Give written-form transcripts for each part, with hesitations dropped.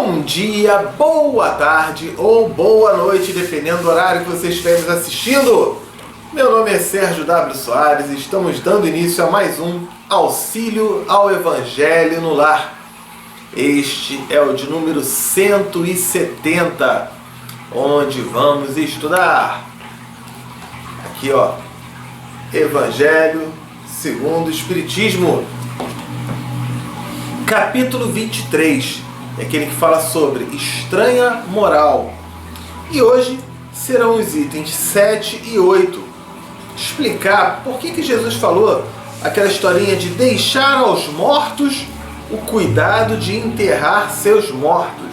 Bom dia, boa tarde ou boa noite, dependendo do horário que você estiver nos assistindo. Meu nome é Sérgio W. Soares e estamos dando início a mais um Auxílio ao Evangelho no Lar. Este é o de número 170, onde vamos estudar. Aqui, ó, Evangelho segundo o Espiritismo, capítulo 23. É aquele que fala sobre estranha moral. E hoje serão os itens 7 e 8. Explicar por que Jesus falou aquela historinha de deixar aos mortos o cuidado de enterrar seus mortos.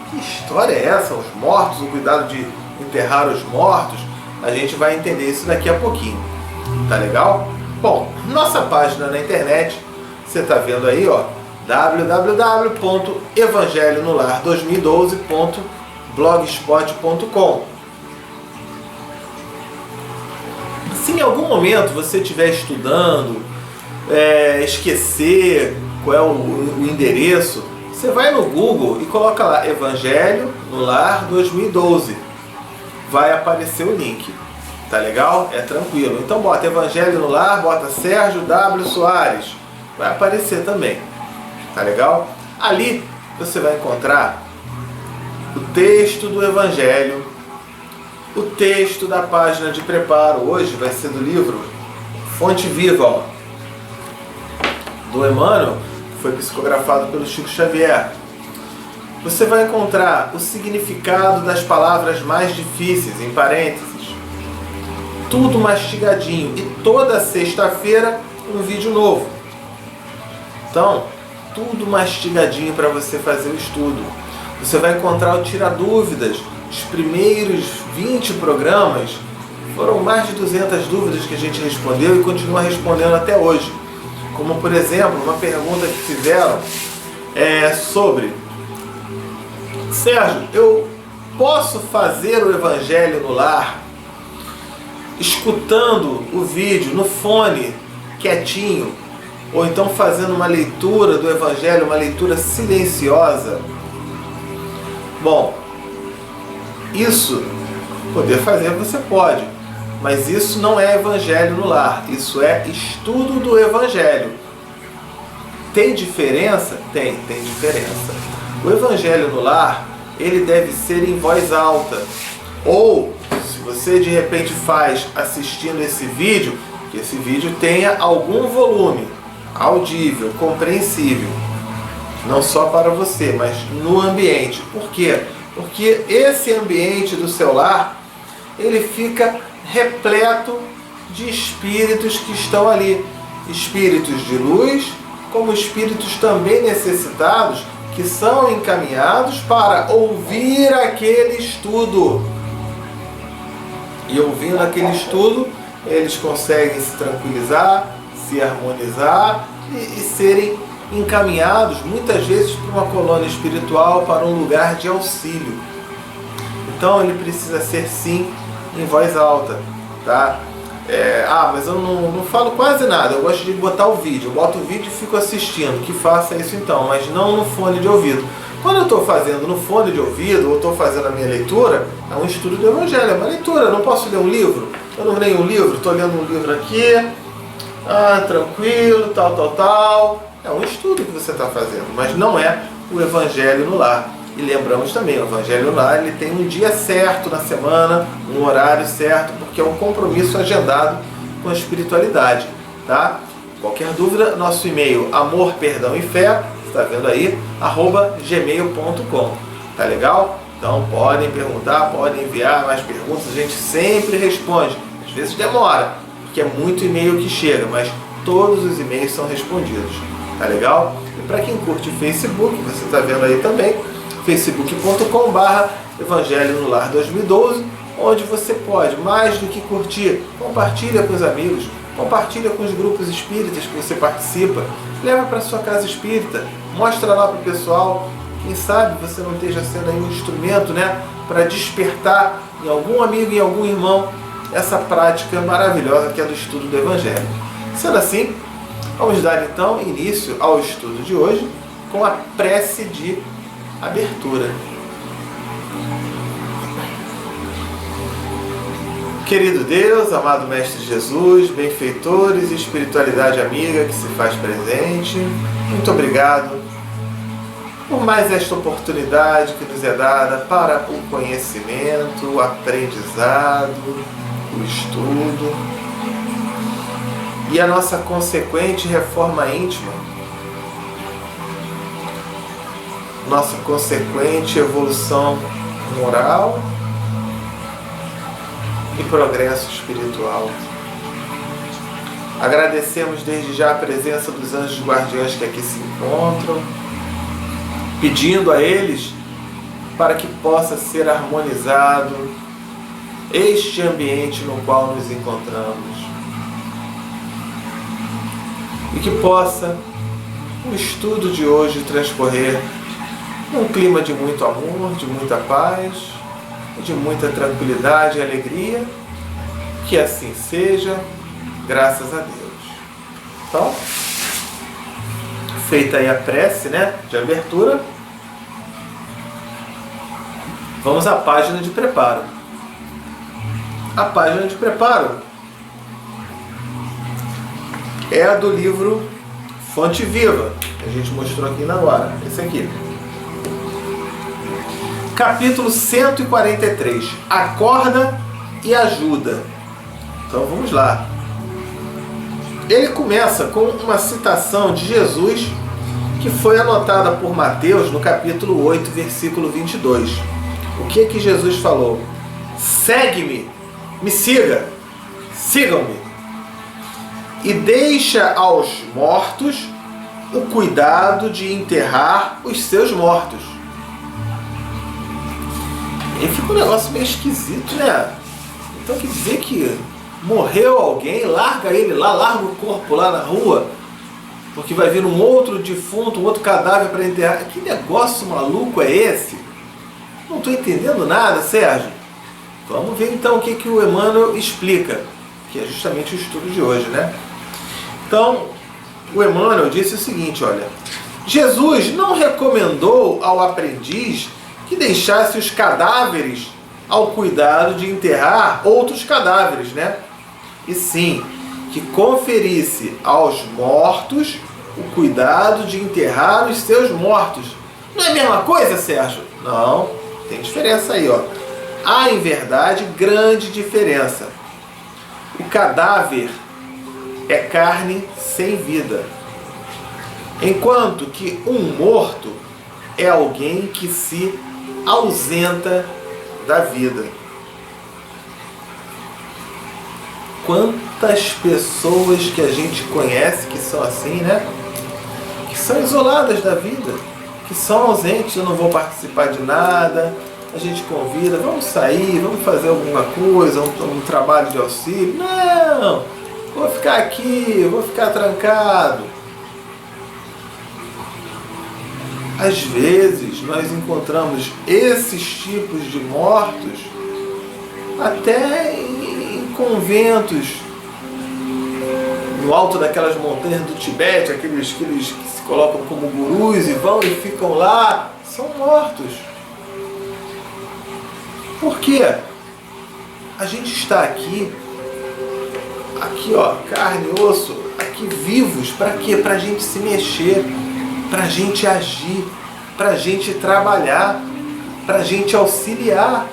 Que história é essa? Os mortos, o cuidado de enterrar os mortos? A gente vai entender isso daqui a pouquinho. Tá legal? Bom, nossa página na internet, você tá vendo aí, ó, www.evangelhonolar2012.blogspot.com. Se em algum momento você estiver estudando, esquecer qual é o endereço, você vai no Google e coloca lá Evangelho no Lar 2012. Vai aparecer o link. Tá legal? É tranquilo. Então bota Evangelho no Lar, bota Sérgio W. Soares. Vai aparecer também. Tá legal? Ali você vai encontrar o texto do Evangelho, o texto da página de preparo. Hoje vai ser do livro Fonte Viva, ó, do Emmanuel, que foi psicografado pelo Chico Xavier. Você vai encontrar o significado das palavras mais difíceis, em parênteses. Tudo mastigadinho. E toda sexta-feira um vídeo novo. Então, tudo mastigadinho para você fazer o estudo. Você vai encontrar o Tira Dúvidas. Os primeiros 20 programas foram mais de 200 dúvidas que a gente respondeu e continua respondendo até hoje. Como, por exemplo, uma pergunta que fizeram sobre: Sérgio, eu posso fazer o Evangelho no Lar escutando o vídeo no fone, quietinho, ou então fazendo uma leitura do Evangelho, uma leitura silenciosa? Bom, isso poder fazer você pode, mas isso não é Evangelho no Lar, isso é estudo do Evangelho. Tem diferença? Tem diferença. O Evangelho no Lar, ele deve ser em voz alta, ou se você de repente faz assistindo esse vídeo, que esse vídeo tenha algum volume audível, compreensível, não só para você, mas no ambiente. Por quê? Porque esse ambiente do seu lar, ele fica repleto de espíritos que estão ali, espíritos de luz, como espíritos também necessitados, que são encaminhados para ouvir aquele estudo. E ouvindo aquele estudo, eles conseguem se tranquilizar, se harmonizar e serem encaminhados muitas vezes para uma colônia espiritual, para um lugar de auxílio. Então ele precisa ser sim em voz alta, tá? Mas eu não falo quase nada, eu gosto de botar o vídeo, eu boto o vídeo e fico assistindo, que faça isso então, mas não no fone de ouvido. Quando eu estou fazendo no fone de ouvido, ou estou fazendo a minha leitura, é um estudo do Evangelho, é uma leitura, eu não posso ler um livro, eu não leio um livro, estou lendo um livro aqui, tranquilo, tal. É um estudo que você está fazendo, mas não é o Evangelho no Lar. E lembramos também, o Evangelho no Lar, ele tem um dia certo na semana, um horário certo, porque é um compromisso agendado com a espiritualidade, tá? Qualquer dúvida, nosso e-mail amor, perdão e fé, está vendo aí, @gmail.com. Tá legal? Então podem perguntar, podem enviar mais perguntas, a gente sempre responde. Às vezes demora, porque é muito e-mail que chega, mas todos os e-mails são respondidos. Tá legal? E para quem curte o Facebook, você está vendo aí também, facebook.com/Evangelho no Lar 2012, onde você pode, mais do que curtir, compartilha com os amigos, compartilha com os grupos espíritas que você participa, leva para sua casa espírita, mostra lá para o pessoal. Quem sabe você não esteja sendo aí um instrumento, né, para despertar em algum amigo, em algum irmão, essa prática maravilhosa que é do estudo do Evangelho. Sendo assim, vamos dar então início ao estudo de hoje com a prece de abertura. Querido Deus, amado Mestre Jesus, benfeitores e espiritualidade amiga que se faz presente, muito obrigado por mais esta oportunidade que nos é dada para o conhecimento, o aprendizado, o estudo e a nossa consequente reforma íntima, nossa consequente evolução moral e progresso espiritual. Agradecemos desde já a presença dos anjos guardiães que aqui se encontram, pedindo a eles para que possa ser harmonizado este ambiente no qual nos encontramos e que possa o estudo de hoje transcorrer num clima de muito amor, de muita paz, de muita tranquilidade e alegria. Que assim seja, graças a Deus. Então, feita aí a prece, né, de abertura, vamos à página de preparo. A página de preparo é a do livro Fonte Viva, que a gente mostrou aqui na hora, esse aqui. Capítulo 143, Acorda e Ajuda. Então vamos lá. Ele começa com uma citação de Jesus que foi anotada por Mateus no capítulo 8, versículo 22. O que que Jesus falou? Segue-me, me siga, sigam-me, e deixa aos mortos o cuidado de enterrar os seus mortos. E fica um negócio meio esquisito, né? Então quer dizer que morreu alguém, larga ele lá, larga o corpo lá na rua, porque vai vir um outro defunto, um outro cadáver para enterrar. Que negócio maluco é esse? Não estou entendendo nada, Sérgio. Vamos ver então o que que o Emmanuel explica, que é justamente o estudo de hoje, né? Então, o Emmanuel disse o seguinte, olha: Jesus não recomendou ao aprendiz que deixasse os cadáveres ao cuidado de enterrar outros cadáveres, né? E sim, que conferisse aos mortos o cuidado de enterrar os seus mortos. Não é a mesma coisa, Sérgio? Não, tem diferença aí, ó. Há, em verdade, grande diferença. O cadáver é carne sem vida, enquanto que um morto é alguém que se ausenta da vida. Quantas pessoas que a gente conhece que são assim, né? Que são isoladas da vida, que são ausentes. Eu não vou participar de nada. A gente convida, vamos sair, vamos fazer alguma coisa, um trabalho de auxílio. Não, vou ficar aqui, vou ficar trancado. Às vezes nós encontramos esses tipos de mortos até em conventos, no alto daquelas montanhas do Tibete, aqueles que se colocam como gurus e vão e ficam lá, são mortos. Por quê? A gente está aqui ó, carne e osso, aqui vivos, para quê? Para a gente se mexer, para a gente agir, para a gente trabalhar, para a gente auxiliar.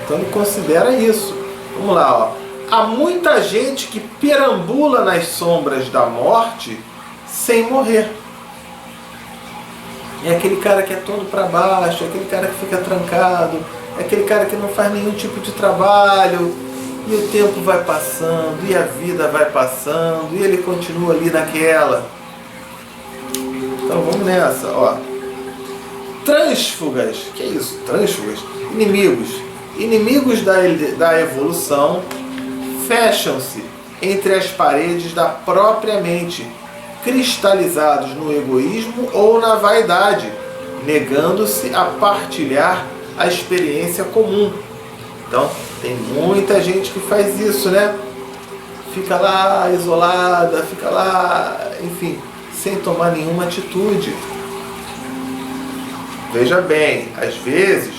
Então ele considera isso. Vamos lá, ó. Há muita gente que perambula nas sombras da morte sem morrer. É aquele cara que é todo para baixo, é aquele cara que fica trancado, é aquele cara que não faz nenhum tipo de trabalho, e o tempo vai passando, e a vida vai passando, e ele continua ali naquela. Então vamos nessa, ó. Trânsfugas, que é isso? Trânsfugas? Inimigos da evolução fecham-se entre as paredes da própria mente, cristalizados no egoísmo ou na vaidade, negando-se a partilhar a experiência comum. Então, tem muita gente que faz isso, né? Fica lá isolada, fica lá, enfim, sem tomar nenhuma atitude. Veja bem, às vezes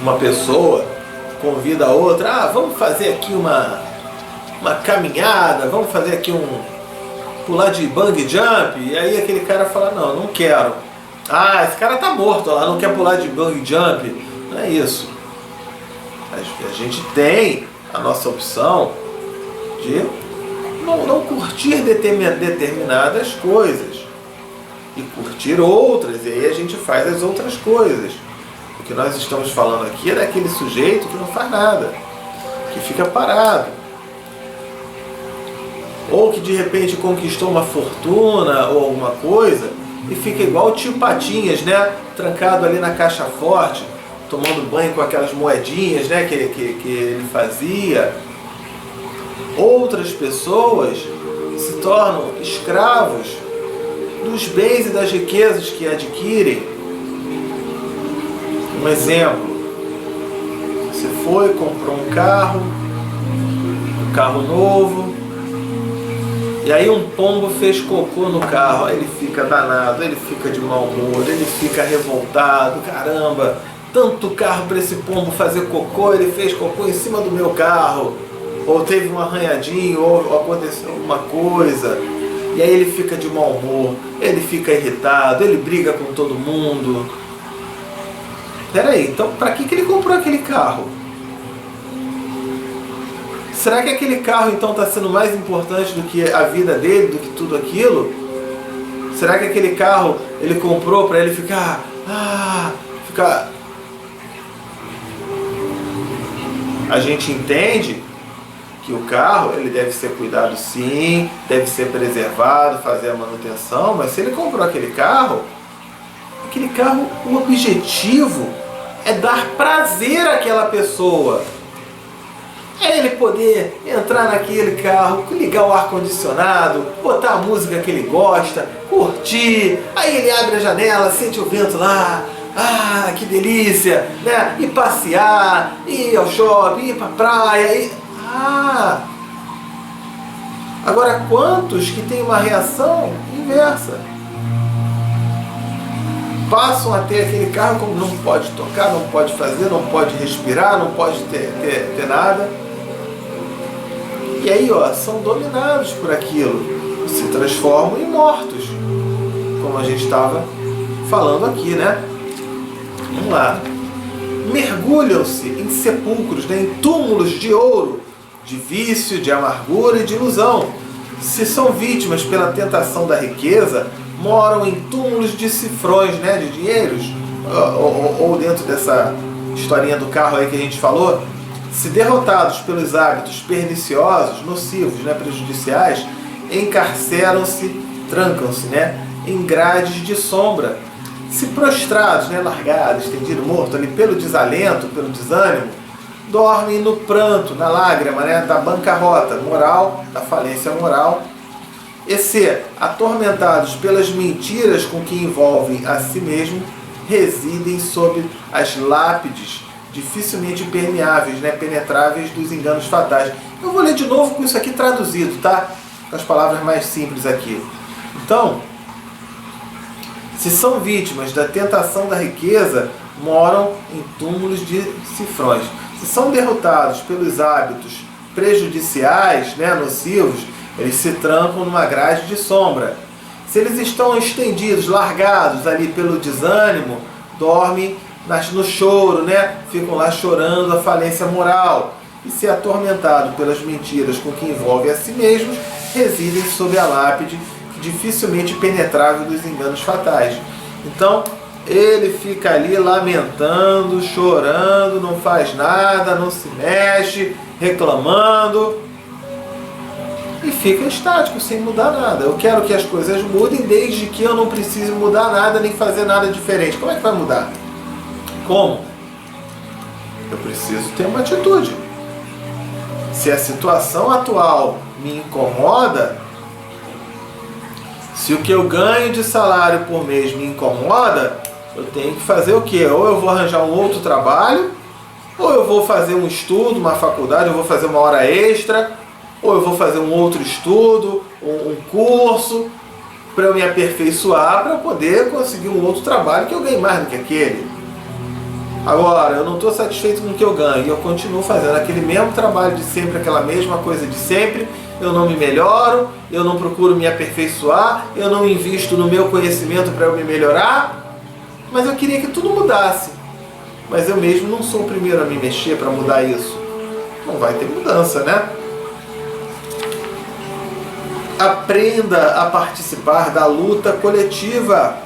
uma pessoa convida a outra, vamos fazer aqui uma caminhada, vamos fazer aqui pular de bungee jump, e aí aquele cara fala, não quero. Esse cara tá morto lá, não quer pular de bungee jump. Não é isso. A gente tem a nossa opção de não curtir determinadas coisas e curtir outras, e aí a gente faz as outras coisas. O que nós estamos falando aqui é daquele sujeito que não faz nada, que fica parado, ou que de repente conquistou uma fortuna ou alguma coisa e fica igual o tio Patinhas, né? Trancado ali na caixa forte, tomando banho com aquelas moedinhas, né? que ele fazia. Outras pessoas se tornam escravos dos bens e das riquezas que adquirem. Um exemplo: você foi, comprou um carro novo, e aí um pombo fez cocô no carro, aí ele fica danado, ele fica de mau humor, ele fica revoltado, caramba, tanto carro para esse pombo fazer cocô, ele fez cocô em cima do meu carro, ou teve um arranhadinho, ou aconteceu alguma coisa, e aí ele fica de mau humor, ele fica irritado, ele briga com todo mundo. Peraí, então para que ele comprou aquele carro? Será que aquele carro então está sendo mais importante do que a vida dele, do que tudo aquilo? Será que aquele carro ele comprou para ele ficar... A gente entende que o carro ele deve ser cuidado sim, deve ser preservado, fazer a manutenção, mas se ele comprou aquele carro, o objetivo é dar prazer àquela pessoa. É ele poder entrar naquele carro, ligar o ar-condicionado, botar a música que ele gosta, curtir, aí ele abre a janela, sente o vento lá, que delícia, né? E passear, ir ao shopping, ir pra praia, Agora, quantos que têm uma reação inversa? Passam a ter aquele carro como não pode tocar, não pode fazer, não pode respirar, não pode ter nada. E aí, são dominados por aquilo, se transformam em mortos, como a gente estava falando aqui, né? Vamos lá. Mergulham-se em sepulcros, né? Em túmulos de ouro, de vício, de amargura e de ilusão. Se são vítimas pela tentação da riqueza, moram em túmulos de cifrões, né? De dinheiros, ou dentro dessa historinha do carro aí que a gente falou. Se derrotados pelos hábitos perniciosos, nocivos, né, prejudiciais, encarceram-se, trancam-se, né, em grades de sombra. Se prostrados, né, largados, estendido, morto ali pelo desalento, pelo desânimo, dormem no pranto, na lágrima, né, da bancarrota moral, da falência moral. E se atormentados pelas mentiras com que envolvem a si mesmo, residem sob as lápides dificilmente permeáveis, né, penetráveis dos enganos fatais. Eu vou ler de novo com isso aqui traduzido, tá? Com as palavras mais simples aqui. Então, se são vítimas da tentação da riqueza, moram em túmulos de cifrões. Se são derrotados pelos hábitos prejudiciais, né, nocivos, eles se trancam numa grade de sombra. Se eles estão estendidos, largados ali pelo desânimo, dormem no choro, né? Ficam lá chorando a falência moral. E se atormentado pelas mentiras com que envolve a si mesmos, residem sob a lápide dificilmente penetrável dos enganos fatais. Então, ele fica ali lamentando, chorando, não faz nada, não se mexe, reclamando, e fica estático, sem mudar nada. Eu quero que as coisas mudem desde que eu não precise mudar nada, nem fazer nada diferente. Como é que vai mudar? Como? Eu preciso ter uma atitude. Se a situação atual me incomoda, se o que eu ganho de salário por mês me incomoda, eu tenho que fazer o quê? Ou eu vou arranjar um outro trabalho, ou eu vou fazer um estudo, uma faculdade, eu vou fazer uma hora extra, ou eu vou fazer um outro estudo, um curso, para eu me aperfeiçoar, para poder conseguir um outro trabalho que eu ganhe mais do que aquele. Agora, eu não estou satisfeito com o que eu ganho e eu continuo fazendo aquele mesmo trabalho de sempre, aquela mesma coisa de sempre, eu não me melhoro, eu não procuro me aperfeiçoar, eu não invisto no meu conhecimento para eu me melhorar, mas eu queria que tudo mudasse. Mas eu mesmo não sou o primeiro a me mexer para mudar isso. Não vai ter mudança, né? Aprenda a participar da luta coletiva.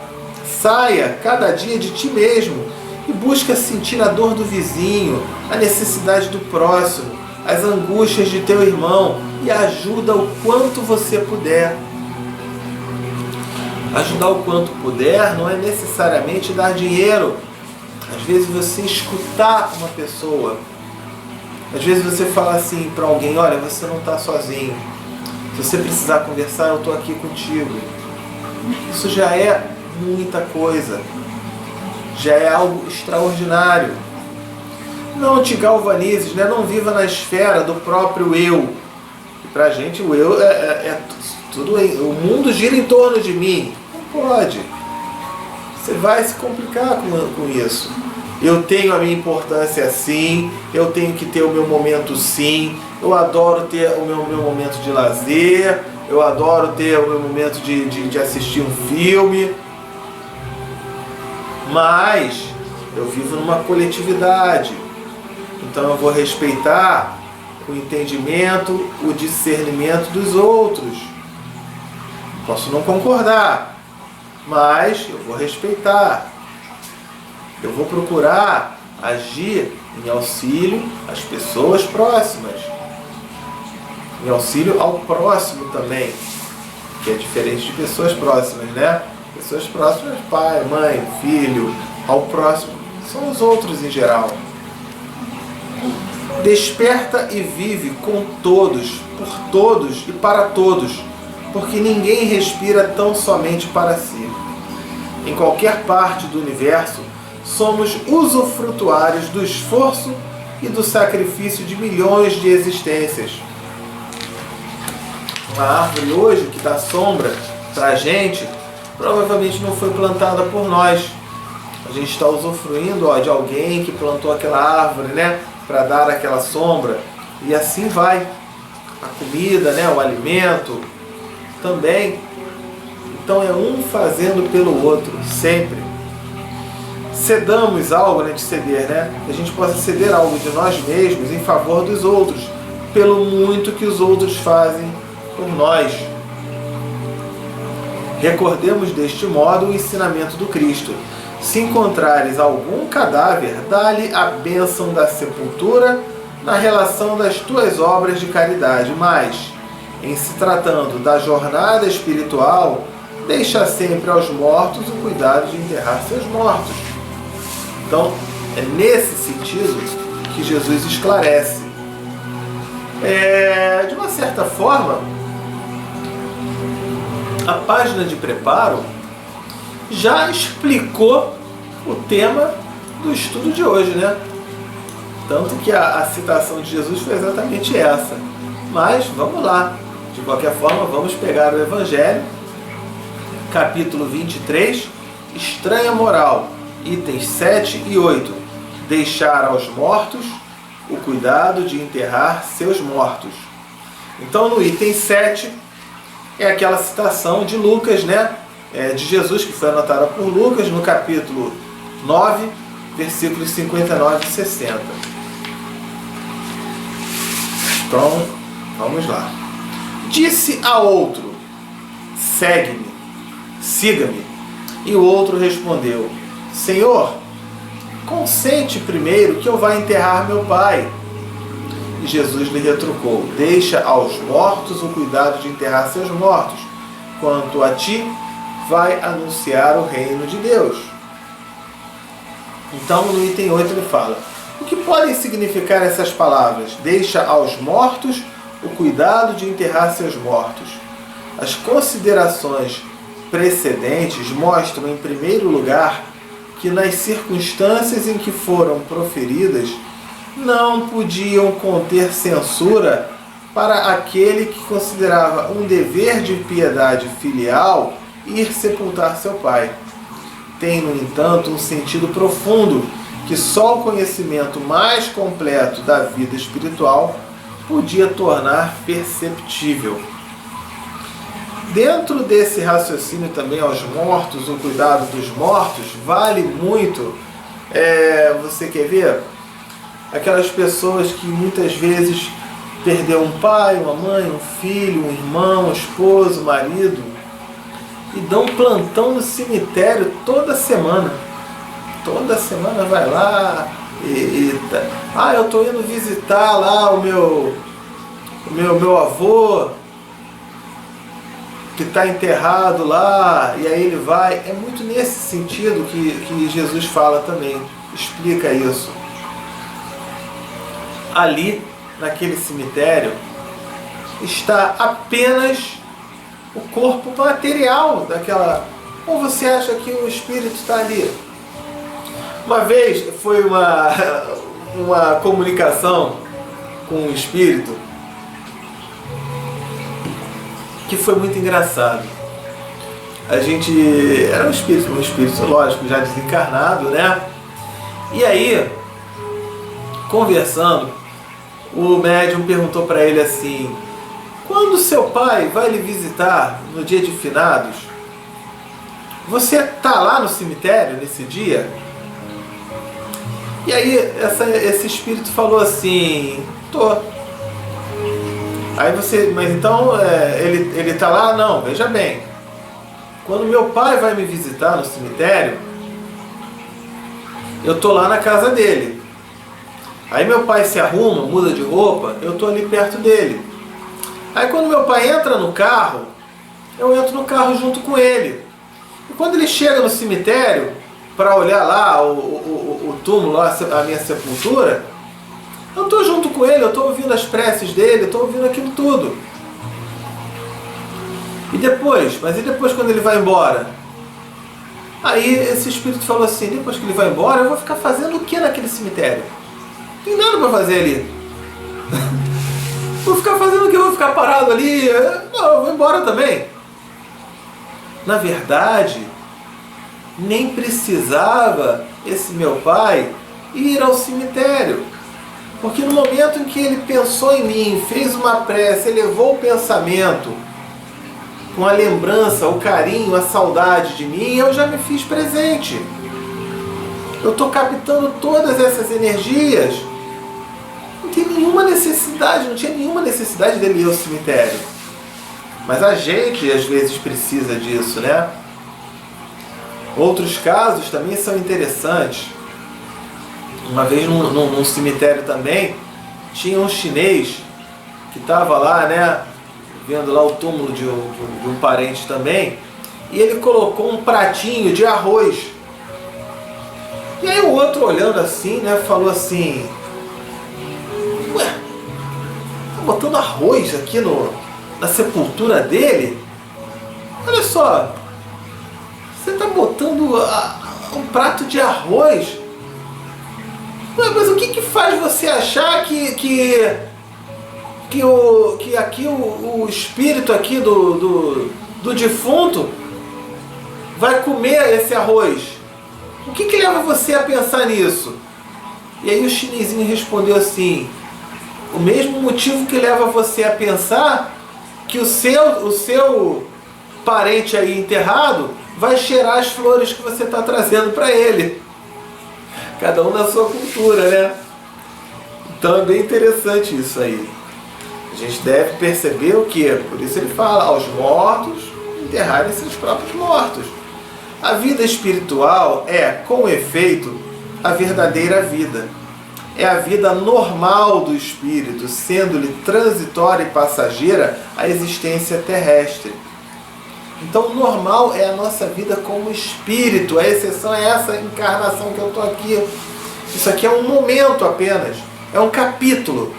Saia cada dia de ti mesmo e busca sentir a dor do vizinho, a necessidade do próximo, as angústias de teu irmão e ajuda o quanto você puder. Ajudar o quanto puder não é necessariamente dar dinheiro. Às vezes você escutar uma pessoa. Às vezes você falar assim para alguém, olha, você não está sozinho. Se você precisar conversar, eu estou aqui contigo. Isso já é muita coisa. Já é algo extraordinário. Não te galvanizes, né? Não viva na esfera do próprio eu. E pra gente o eu é tudo. O mundo gira em torno de mim. Não pode. Você vai se complicar com isso. Eu tenho a minha importância sim, eu tenho que ter o meu momento sim, eu adoro ter o meu momento de lazer, eu adoro ter o meu momento de assistir um filme. Mas eu vivo numa coletividade, então eu vou respeitar o entendimento, o discernimento dos outros. Posso não concordar, mas eu vou respeitar. Eu vou procurar agir em auxílio às pessoas próximas, em auxílio ao próximo também, que é diferente de pessoas próximas, né? Pessoas próximas, pai, mãe, filho, ao próximo, são os outros em geral. Desperta e vive com todos, por todos e para todos, porque ninguém respira tão somente para si. Em qualquer parte do universo, somos usufrutuários do esforço e do sacrifício de milhões de existências. Uma árvore hoje que dá sombra para a gente, provavelmente não foi plantada por nós. A gente está usufruindo de alguém que plantou aquela árvore, né, para dar aquela sombra. E assim vai. A comida, né, o alimento também. Então é um fazendo pelo outro, sempre. Cedamos algo, né, de ceder, né? Que a gente possa ceder algo de nós mesmos em favor dos outros, pelo muito que os outros fazem por nós. Recordemos deste modo o ensinamento do Cristo. Se encontrares algum cadáver, dá-lhe a bênção da sepultura na relação das tuas obras de caridade, mas, em se tratando da jornada espiritual, deixa sempre aos mortos o cuidado de enterrar seus mortos. Então, é nesse sentido que Jesus esclarece. De uma certa forma, a página de preparo já explicou o tema do estudo de hoje, né? Tanto que a citação de Jesus foi exatamente essa. Mas, vamos lá. De qualquer forma, vamos pegar o Evangelho, capítulo 23, estranha moral, itens 7 e 8. Deixar aos mortos o cuidado de enterrar seus mortos. Então, no item 7, é aquela citação de Lucas, né? De Jesus, que foi anotada por Lucas, no capítulo 9, versículos 59 e 60. Então, vamos lá. Disse a outro, segue-me, siga-me. E o outro respondeu, Senhor, consente primeiro que eu vá enterrar meu pai. E Jesus lhe retrucou, deixa aos mortos o cuidado de enterrar seus mortos. Quanto a ti, vai anunciar o reino de Deus. Então, no item 8 ele fala, o que podem significar essas palavras? Deixa aos mortos o cuidado de enterrar seus mortos. As considerações precedentes mostram, em primeiro lugar, que nas circunstâncias em que foram proferidas, não podiam conter censura para aquele que considerava um dever de piedade filial ir sepultar seu pai. Tem, no entanto, um sentido profundo que só o conhecimento mais completo da vida espiritual podia tornar perceptível. Dentro desse raciocínio também aos mortos, o cuidado dos mortos, vale muito, você quer ver? Aquelas pessoas que muitas vezes perderam um pai, uma mãe, um filho, um irmão, um esposo, um marido, e dão plantão no cemitério toda semana. Toda semana vai lá eu estou indo visitar lá o meu avô, que está enterrado lá, e aí ele vai. É muito nesse sentido que Jesus fala também, explica isso. Ali, naquele cemitério, está apenas o corpo material daquela... Ou você acha que o espírito está ali? Uma vez foi uma comunicação com o espírito que foi muito engraçado. A gente era um espírito lógico, já desencarnado, né? E aí, conversando, o médium perguntou para ele assim: quando seu pai vai lhe visitar no dia de finados, você tá lá no cemitério nesse dia? E aí esse espírito falou assim: tô. Aí você, mas então ele tá lá? Não, veja bem. Quando meu pai vai me visitar no cemitério, eu tô lá na casa dele. Aí meu pai se arruma, muda de roupa, eu tô ali perto dele. Aí quando meu pai entra no carro, eu entro no carro junto com ele. E quando ele chega no cemitério para olhar lá o túmulo, a minha sepultura, eu estou junto com ele, eu estou ouvindo as preces dele, eu estou ouvindo aquilo tudo. E depois quando ele vai embora? Aí esse espírito falou assim: depois que ele vai embora, eu vou ficar fazendo o que naquele cemitério? Não tem nada para fazer ali. Vou ficar fazendo o que? Eu vou ficar parado ali? Não, eu vou embora também. Na verdade, nem precisava esse meu pai ir ao cemitério. Porque no momento em que ele pensou em mim, fez uma prece, elevou o pensamento com a lembrança, o carinho, a saudade de mim, eu já me fiz presente. Eu estou captando todas essas energias. Não tinha nenhuma necessidade dele ir ao cemitério. Mas a gente às vezes precisa disso, né? Outros casos também são interessantes. Uma vez num cemitério também, tinha um chinês que estava lá, né, vendo lá o túmulo de um parente também, e ele colocou um pratinho de arroz. E aí o outro, olhando assim, né, falou assim: ué, tá botando arroz aqui na sepultura dele? Olha só, você tá botando um prato de arroz? Ué, mas o que faz você achar que aqui o espírito aqui do defunto vai comer esse arroz? O que leva você a pensar nisso? E aí o chinesinho respondeu assim: o mesmo motivo que leva você a pensar que o seu parente aí enterrado vai cheirar as flores que você está trazendo para ele. Cada um na sua cultura, né? Então é bem interessante isso aí. A gente deve perceber o que? Por isso ele fala: aos mortos enterrarem seus próprios mortos. A vida espiritual é, com efeito, a verdadeira vida. É a vida normal do espírito, sendo-lhe transitória e passageira a existência terrestre. Então, normal é a nossa vida como espírito. A exceção é essa encarnação que eu estou aqui. Isso aqui é um momento apenas. É um capítulo.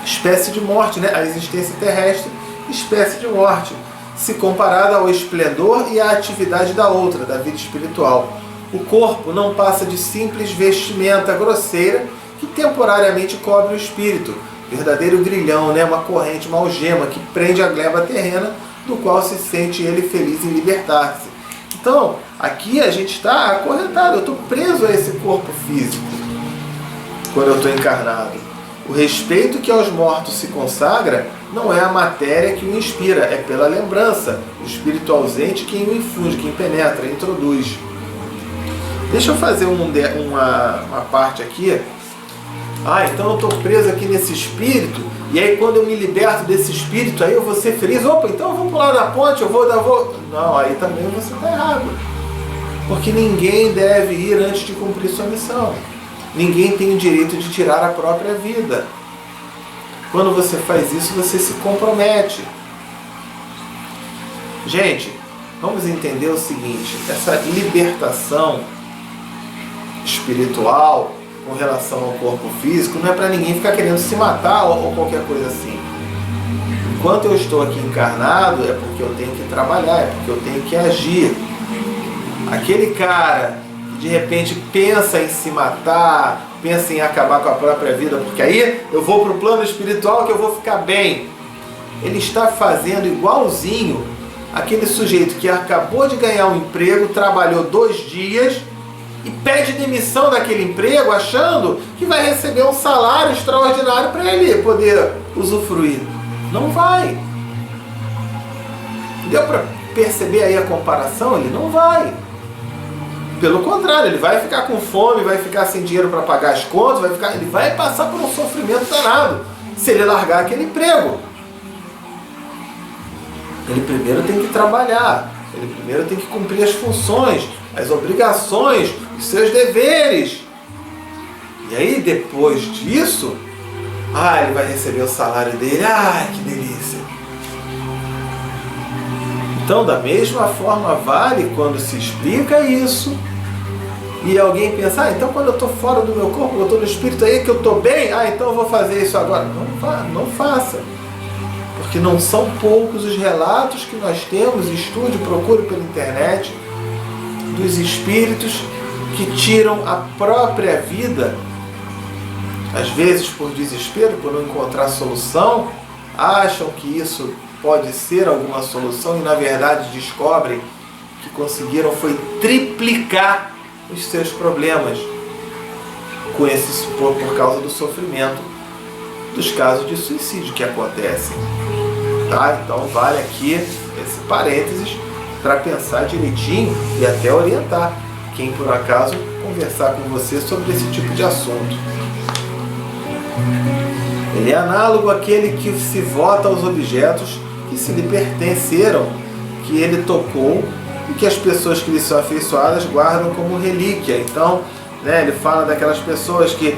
Espécie de morte, né? A existência terrestre, espécie de morte, se comparada ao esplendor e à atividade da outra, da vida espiritual. O corpo não passa de simples vestimenta grosseira que temporariamente cobre o espírito. Verdadeiro grilhão, né? Uma corrente, uma algema que prende a gleba terrena do qual se sente ele feliz em libertar-se. Então, aqui a gente está acorrentado, eu estou preso a esse corpo físico quando eu estou encarnado. O respeito que aos mortos se consagra não é a matéria que o inspira, é pela lembrança, o espírito ausente quem o infunde, quem penetra, introduz. Deixa eu fazer uma parte aqui. Então eu estou preso aqui nesse espírito, e aí quando eu me liberto desse espírito, aí eu vou ser feliz. Opa, então eu vou pular da ponte, eu vou... Não, aí também você está errado. Porque ninguém deve ir antes de cumprir sua missão. Ninguém tem o direito de tirar a própria vida. Quando você faz isso, você se compromete. Gente, vamos entender o seguinte, essa libertação espiritual com relação ao corpo físico não é para ninguém ficar querendo se matar ou qualquer coisa assim. Enquanto eu estou aqui encarnado, é porque eu tenho que trabalhar, é porque eu tenho que agir. Aquele cara que de repente pensa em se matar, pensa em acabar com a própria vida, porque aí eu vou para o plano espiritual que eu vou ficar bem. Ele está fazendo igualzinho aquele sujeito que acabou de ganhar um emprego, trabalhou 2 dias e pede demissão daquele emprego achando que vai receber um salário extraordinário para ele poder usufruir. Não vai. Deu para perceber aí a comparação? Ele não vai. Pelo contrário, ele vai ficar com fome, vai ficar sem dinheiro para pagar as contas, ele vai passar por um sofrimento danado se ele largar aquele emprego. Ele primeiro tem que trabalhar, ele primeiro tem que cumprir as funções, as obrigações, os seus deveres. E aí, depois disso, ele vai receber o salário dele. Que delícia! Então, da mesma forma, vale quando se explica isso e alguém pensa, então quando eu estou fora do meu corpo, eu estou no espírito aí que eu estou bem, então eu vou fazer isso agora. Não faça. Porque não são poucos os relatos que nós temos, estude, procure pela internet, dos espíritos que tiram a própria vida, às vezes por desespero, por não encontrar solução, acham que isso pode ser alguma solução e na verdade descobrem que conseguiram foi triplicar os seus problemas por causa do sofrimento dos casos de suicídio que acontecem. Tá? Então vale aqui esse parênteses para pensar direitinho e até orientar quem por acaso conversar com você sobre esse tipo de assunto. Ele é análogo àquele que se vota aos objetos que se lhe pertenceram, que ele tocou e que as pessoas que lhe são afeiçoadas guardam como relíquia. Então, ele fala daquelas pessoas que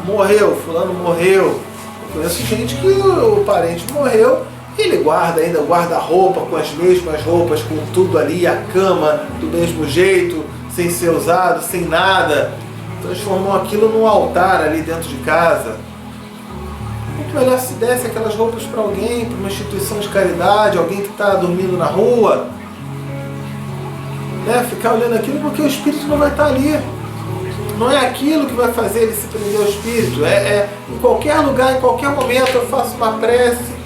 morreu, fulano morreu. Eu conheço gente que o parente morreu e ele guarda ainda, guarda a roupa com as mesmas roupas, com tudo ali, a cama do mesmo jeito, sem ser usado, sem nada. Transformou aquilo num altar ali dentro de casa. Muito melhor se desse aquelas roupas para alguém, para uma instituição de caridade, alguém que está dormindo na rua. Ficar olhando aquilo porque o espírito não vai estar ali. Não é aquilo que vai fazer ele se prender ao espírito. Em qualquer lugar, em qualquer momento eu faço uma prece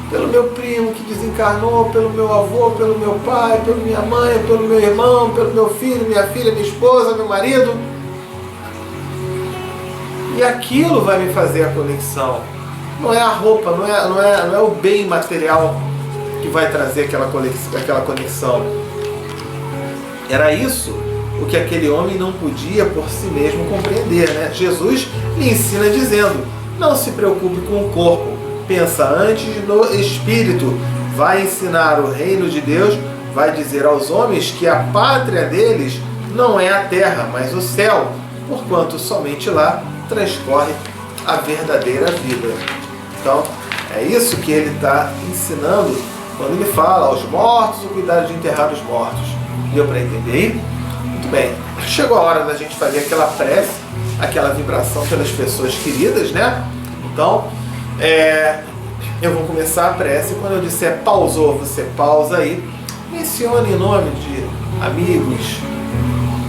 pelo meu primo que desencarnou, pelo meu avô, pelo meu pai, pela minha mãe, pelo meu irmão, pelo meu filho, minha filha, minha esposa, meu marido. E aquilo vai me fazer a conexão. Não é a roupa, não é o bem material que vai trazer aquela conexão. Era isso o que aquele homem não podia por si mesmo compreender, né? Jesus lhe ensina dizendo, não se preocupe com o corpo, pensa antes no espírito, vai ensinar o reino de Deus, vai dizer aos homens que a pátria deles não é a terra, mas o céu, porquanto somente lá transcorre a verdadeira vida. Então, é isso que ele está ensinando quando ele fala aos mortos o cuidado de enterrar os mortos. Deu para entender aí? Muito bem. Chegou a hora da gente fazer aquela prece, aquela vibração pelas pessoas queridas, né? Então, eu vou começar a prece. Quando eu disser pausou, você pausa aí. Mencione em nome de amigos,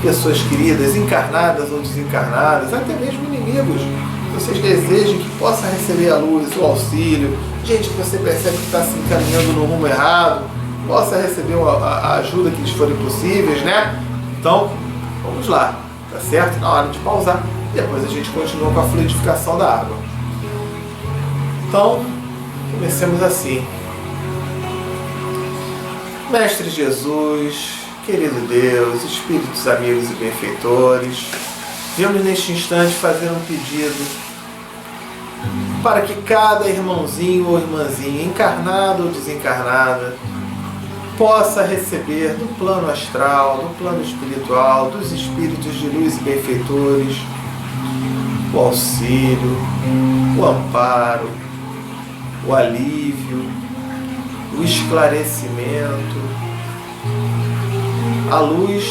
pessoas queridas, encarnadas ou desencarnadas, até mesmo inimigos. vocês desejem que possa receber a luz, o auxílio, gente que você percebe que está se encaminhando no rumo errado, possa receber a ajuda que lhes forem possíveis, né? Então, vamos lá, tá certo? Na hora de pausar, depois a gente continua com a fluidificação da água. Então, comecemos assim. Mestre Jesus, querido Deus, espíritos amigos e benfeitores, viemos neste instante fazer um pedido para que cada irmãozinho ou irmãzinha, encarnado ou desencarnada, possa receber do plano astral, do plano espiritual, dos espíritos de luz e benfeitores, o auxílio, o amparo, o alívio, o esclarecimento, a luz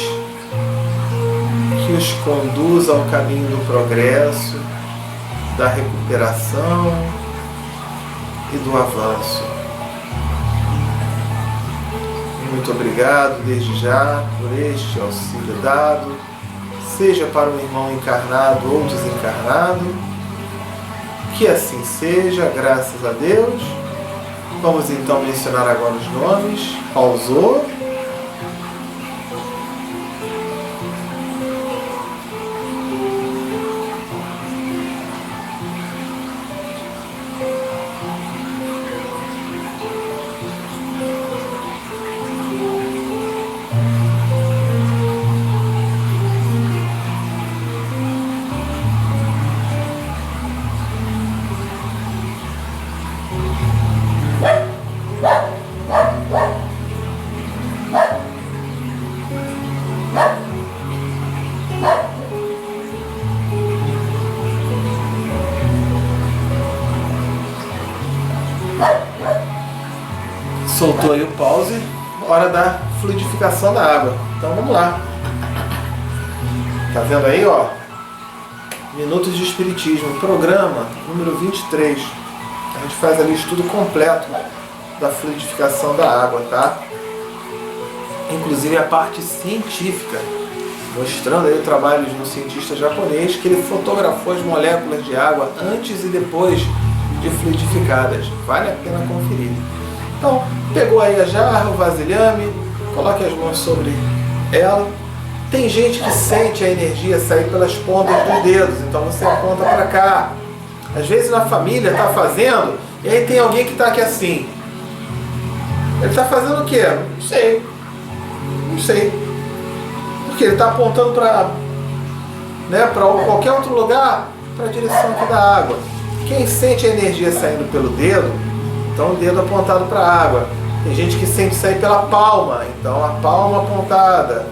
que os conduz ao caminho do progresso, da recuperação e do avanço. Muito obrigado desde já por este auxílio dado, seja para um irmão encarnado ou desencarnado. Que assim seja, graças a Deus. Vamos então mencionar agora os nomes. Pausou. Soltou aí o pause, hora da fluidificação da água. Então vamos lá. Tá vendo aí, ó? Minutos de Espiritismo, programa número 23. A gente faz ali o estudo completo da fluidificação da água, tá? Inclusive a parte científica, mostrando aí o trabalho de um cientista japonês que ele fotografou as moléculas de água antes e depois de fluidificadas. Vale a pena conferir. Então, pegou aí a jarra, o vasilhame, coloque as mãos sobre ela. Tem gente que sente a energia sair pelas pontas dos dedos, então você aponta para cá. Às vezes na família está fazendo, e aí tem alguém que está aqui assim. Ele está fazendo o quê? Não sei. Não sei. Porque ele está apontando para, né, para qualquer outro lugar, para a direção aqui da água. Quem sente a energia saindo pelo dedo, então o dedo apontado para a água. Tem gente que sente sair pela palma, então a palma apontada,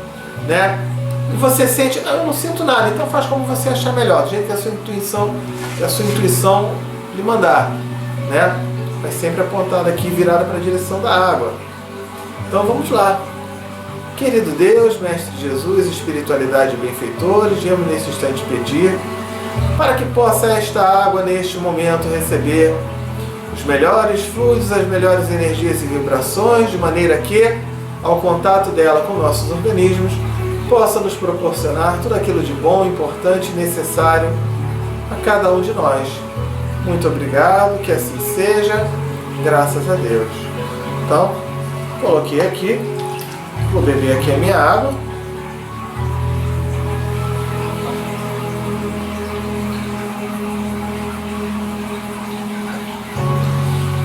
né? E você sente, eu não sinto nada, então faz como você achar melhor, do jeito que a sua intuição lhe mandar, né? Mas sempre apontada aqui, virada para a direção da água. Então vamos lá. Querido Deus, Mestre Jesus, espiritualidade e benfeitores, viemos nesse instante pedir para que possa esta água neste momento receber os melhores fluidos, as melhores energias e vibrações, de maneira que, ao contato dela com nossos organismos, possa nos proporcionar tudo aquilo de bom, importante e necessário a cada um de nós. Muito obrigado, que assim seja, graças a Deus. Então, coloquei aqui, vou beber aqui a minha água.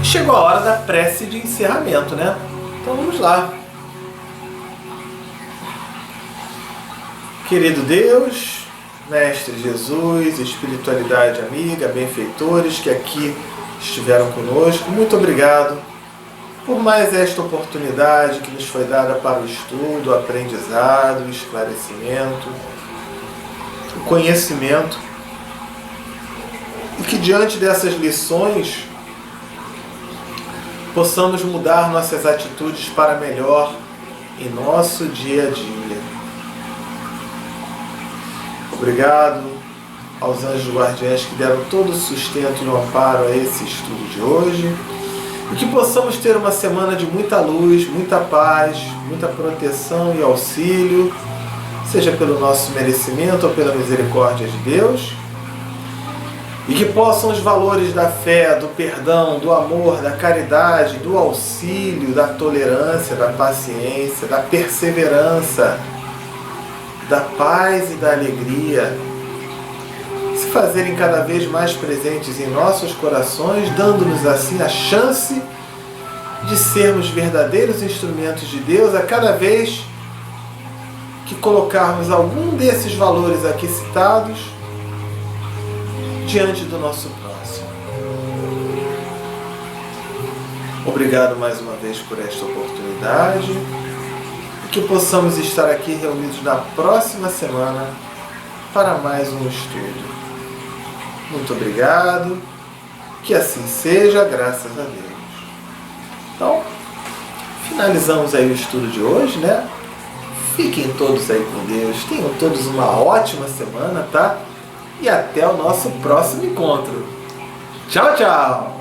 Chegou a hora da prece de encerramento, né? Então vamos lá. Querido Deus, Mestre Jesus, espiritualidade amiga, benfeitores que aqui estiveram conosco, muito obrigado por mais esta oportunidade que nos foi dada para o estudo, o aprendizado, o esclarecimento, o conhecimento. E que diante dessas lições possamos mudar nossas atitudes para melhor em nosso dia a dia. Obrigado aos anjos guardiães que deram todo o sustento e o amparo a esse estudo de hoje. E que possamos ter uma semana de muita luz, muita paz, muita proteção e auxílio, seja pelo nosso merecimento ou pela misericórdia de Deus. E que possam os valores da fé, do perdão, do amor, da caridade, do auxílio, da tolerância, da paciência, da perseverança, da paz e da alegria se fazerem cada vez mais presentes em nossos corações, dando-nos assim a chance de sermos verdadeiros instrumentos de Deus a cada vez que colocarmos algum desses valores aqui citados diante do nosso próximo. Obrigado mais uma vez por esta oportunidade e que possamos estar aqui reunidos na próxima semana para mais um estudo. Muito obrigado, que assim seja, graças a Deus. Então, finalizamos aí o estudo de hoje, né? Fiquem todos aí com Deus, tenham todos uma ótima semana, tá? E até o nosso próximo encontro. Tchau, tchau!